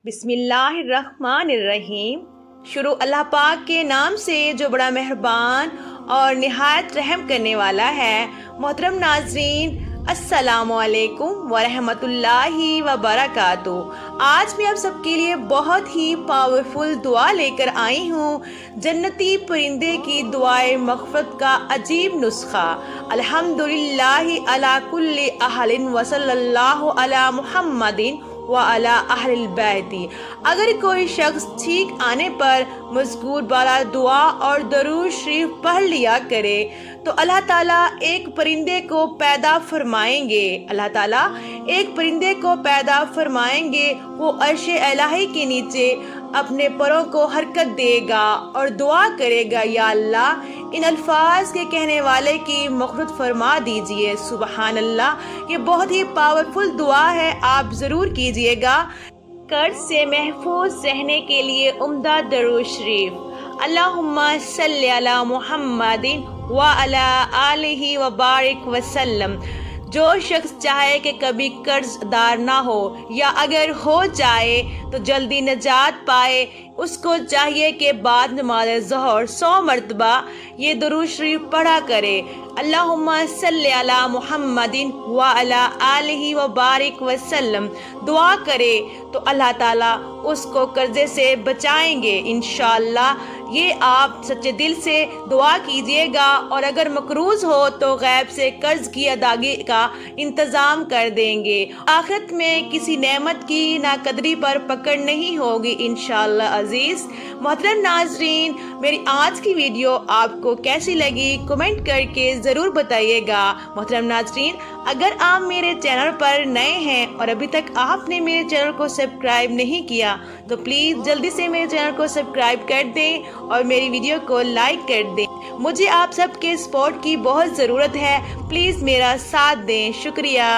بسم اللہ الرحمن الرحیم۔ شروع اللہ پاک کے نام سے جو بڑا مہربان اور نہایت رحم کرنے والا ہے۔ محترم ناظرین، السلام علیکم ورحمۃ اللہ وبرکاتہ۔ آج میں آپ سب کے لیے بہت ہی پاورفل دعا لے کر آئی ہوں، جنتی پرندے کی دعائے مغفرت کا عجیب نسخہ۔ الحمدللہ علی کل اہل وصلی اللہ علی محمد وعلی اہل البیت۔ اگر کوئی شخص ٹھیک آنے پر مذکور بالا دعا اور درود شریف پڑھ لیا کرے تو اللہ تعالیٰ ایک پرندے کو پیدا فرمائیں گے۔ اللہ تعالیٰ ایک پرندے کو پیدا فرمائیں گے، وہ عرش الہی کے نیچے اپنے پروں کو حرکت دے گا اور دعا کرے گا، یا اللہ ان الفاظ کے کہنے والے کی مغفرت فرما دیجئے۔ سبحان اللہ، یہ بہت ہی پاورفل دعا ہے، آپ ضرور کیجئے گا۔ قرض سے محفوظ رہنے کے لیے عمدہ درود شریف۔ اللہم صلی علی محمد وعلی آلہ وبارک وسلم۔ جو شخص چاہے کہ کبھی قرض دار نہ ہو یا اگر ہو جائے تو جلدی نجات پائے، اس کو چاہیے کہ بعد نماز ظہر 100 مرتبہ یہ درود شریف پڑھا کرے۔ اللہم صلی علی محمد وعلی آلہ وبارک وسلم دعا کرے تو اللہ تعالیٰ اس کو قرضے سے بچائیں گے انشاءاللہ۔ یہ آپ سچے دل سے دعا کیجئے گا، اور اگر مقروض ہو تو غیب سے قرض کی ادائیگی کا انتظام کر دیں گے۔ آخرت میں کسی نعمت کی ناقدری پر پکڑ نہیں ہوگی انشاءاللہ عزیز۔ محترم ناظرین، میری آج کی ویڈیو آپ کو کیسی لگی کمنٹ کر کے ضرور بتائیے گا۔ محترم ناظرین، اگر آپ میرے چینل پر نئے ہیں اور ابھی تک آپ نے میرے چینل کو سبسکرائب نہیں کیا تو پلیز جلدی سے میرے چینل کو سبسکرائب کر دیں اور میری ویڈیو کو لائک کر دیں۔ مجھے آپ سب کے سپورٹ کی بہت ضرورت ہے، پلیز میرا ساتھ دیں۔ شکریہ۔